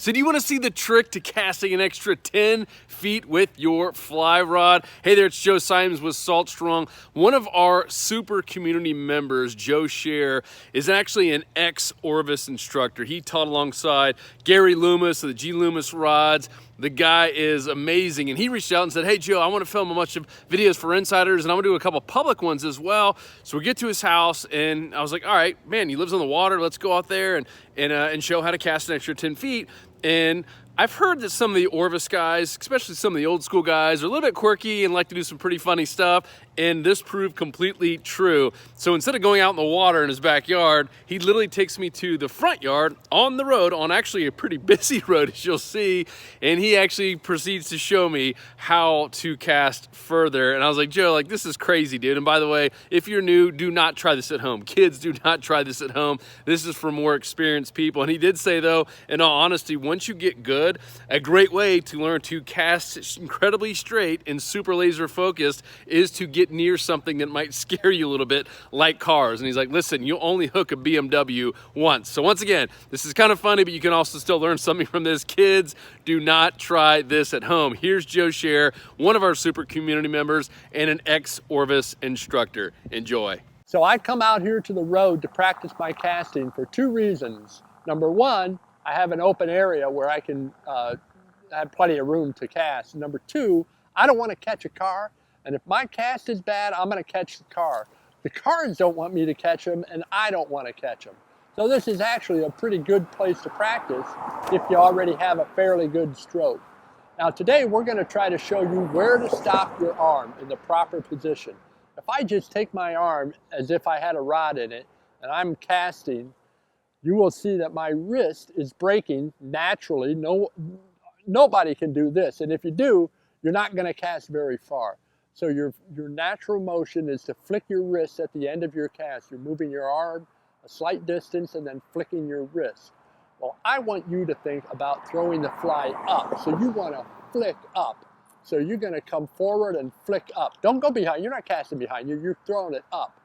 So do you want to see the trick to casting an extra 10 feet with your fly rod? Hey there, it's Joe Simons with Salt Strong. One of our super community members, Joe Sherer, is actually an ex-ORVIS instructor. He taught alongside Gary Loomis of the G. Loomis rods. The guy is amazing, and he reached out and said, hey Joe, I want to film a bunch of videos for insiders, and I want to do a couple public ones as well. So we get to his house, and I was like, all right, man, he lives on the water. Let's go out there and show how to cast an extra 10 feet. And I've heard that some of the ORVIS guys, especially some of the old school guys, are a little bit quirky and like to do some pretty funny stuff, and this proved completely true. So instead of going out in the water in his backyard, he literally takes me to the front yard on the road, on actually a pretty busy road, as you'll see, and he actually proceeds to show me how to cast further. And I was like, Joe, like, this is crazy, dude. And by the way, if you're new, do not try this at home. Kids, do not try this at home. This is for more experienced people. And he did say, though, in all honesty, once you get good, a great way to learn to cast incredibly straight and super laser focused is to get near something that might scare you a little bit, like cars. And he's like, listen, you'll only hook a BMW once. So once again, this is kind of funny, but you can also still learn something from this. Kids, do not try this at home. Here's Joe Sherer, one of our super community members and an ex-ORVIS instructor. Enjoy. So I come out here to the road to practice my casting for two reasons. Number one, I have an open area where I can have plenty of room to cast. Number two, I don't want to catch a car, and if my cast is bad, I'm going to catch the car. The cars don't want me to catch them, and I don't want to catch them. So this is actually a pretty good place to practice if you already have a fairly good stroke. Now today we're going to try to show you where to stop your arm in the proper position. If I just take my arm as if I had a rod in it, and I'm casting, you will see that my wrist is breaking naturally. Nobody can do this. And if you do, you're not going to cast very far. So your natural motion is to flick your wrist at the end of your cast. You're moving your arm a slight distance and then flicking your wrist. Well, I want you to think about throwing the fly up. So you want to flick up. So you're going to come forward and flick up. Don't go behind. You're not casting behind you. You're throwing it up.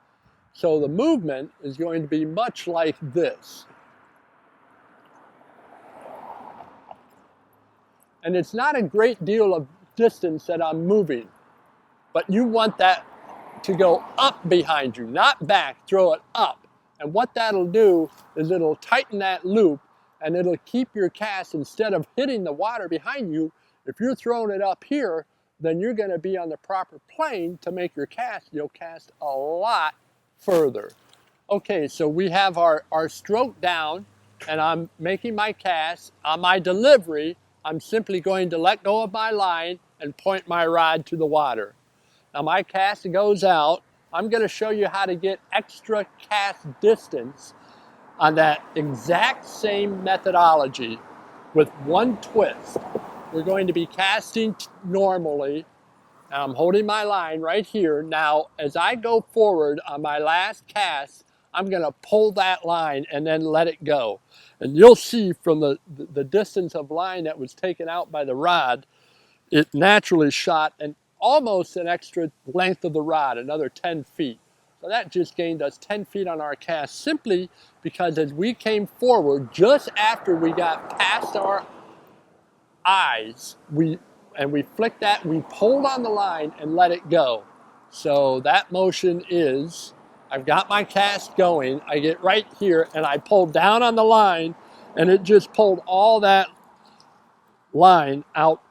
So the movement is going to be much like this. And it's not a great deal of distance that I'm moving, but you want that to go up behind you, not back, throw it up. And what that'll do is it'll tighten that loop, and it'll keep your cast, instead of hitting the water behind you, if you're throwing it up here, then you're gonna be on the proper plane to make your cast. You'll cast a lot further. Okay, so we have our stroke down, and I'm making my cast. On my delivery, I'm simply going to let go of my line and point my rod to the water. Now my cast goes out. I'm going to show you how to get extra cast distance on that exact same methodology with one twist. We're going to be casting normally. I'm holding my line right here. Now, as I go forward on my last cast, I'm going to pull that line and then let it go. And you'll see from the distance of line that was taken out by the rod, it naturally shot almost an extra length of the rod, another 10 feet. So that just gained us 10 feet on our cast, simply because as we came forward, just after we got past our eyes, we flicked that, we pulled on the line and let it go. So that motion is, I've got my cast going, I get right here and I pull down on the line, and it just pulled all that line out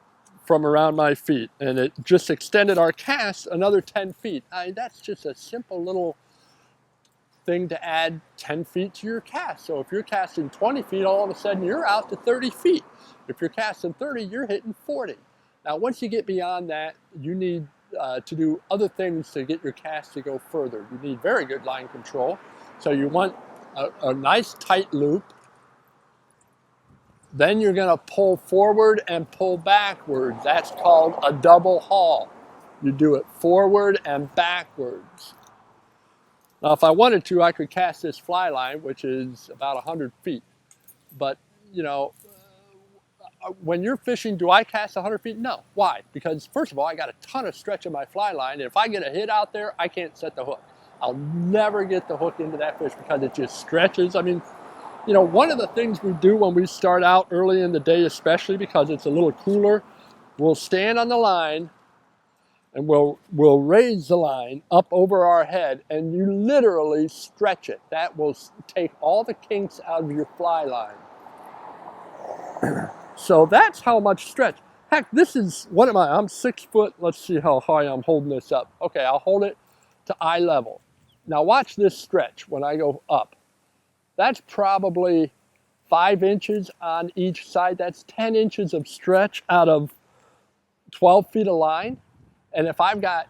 from around my feet, and it just extended our cast another 10 feet. That's just a simple little thing to add 10 feet to your cast. So if you're casting 20 feet, all of a sudden you're out to 30 feet. If you're casting 30, you're hitting 40. Now once you get beyond that, you need to do other things to get your cast to go further. You need very good line control. So you want a nice tight loop. Then you're going to pull forward and pull backwards. That's called a double haul. You do it forward and backwards. Now if I wanted to, I could cast this fly line, which is about 100 feet. But, you know, when you're fishing, do I cast 100 feet? No. Why? Because first of all, I got a ton of stretch in my fly line, and if I get a hit out there, I can't set the hook. I'll never get the hook into that fish because it just stretches. I mean, You know, one of the things we do when we start out early in the day, especially because it's a little cooler, we'll stand on the line and we'll raise the line up over our head, and you literally stretch it. That will take all the kinks out of your fly line. So that's how much stretch. Heck, this is, what am I? I'm 6 foot. Let's see how high I'm holding this up. Okay, I'll hold it to eye level. Now watch this stretch when I go up. That's probably 5 inches on each side. That's 10 inches of stretch out of 12 feet of line. And if I've got,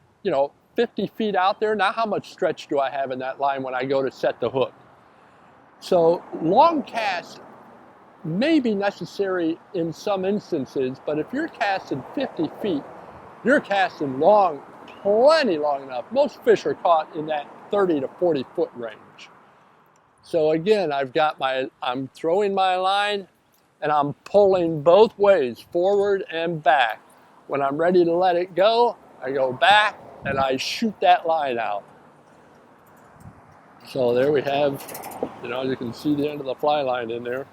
50 feet out there, now how much stretch do I have in that line when I go to set the hook? So long casts may be necessary in some instances, but if you're casting 50 feet, you're casting long, plenty long enough. Most fish are caught in that 30 to 40 foot range. So again, I'm throwing my line and I'm pulling both ways, forward and back. When I'm ready to let it go, I go back and I shoot that line out. So there we have, you can see the end of the fly line in there.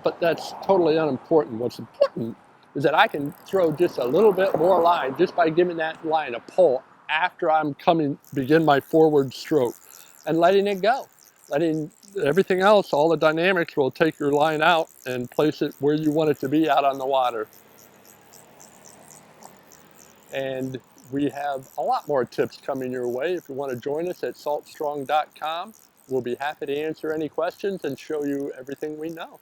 But that's totally unimportant. What's important is that I can throw just a little bit more line just by giving that line a pull after I'm begin my forward stroke and letting it go. Letting everything else, all the dynamics will take your line out and place it where you want it to be out on the water. And we have a lot more tips coming your way. If you want to join us at saltstrong.com, we'll be happy to answer any questions and show you everything we know.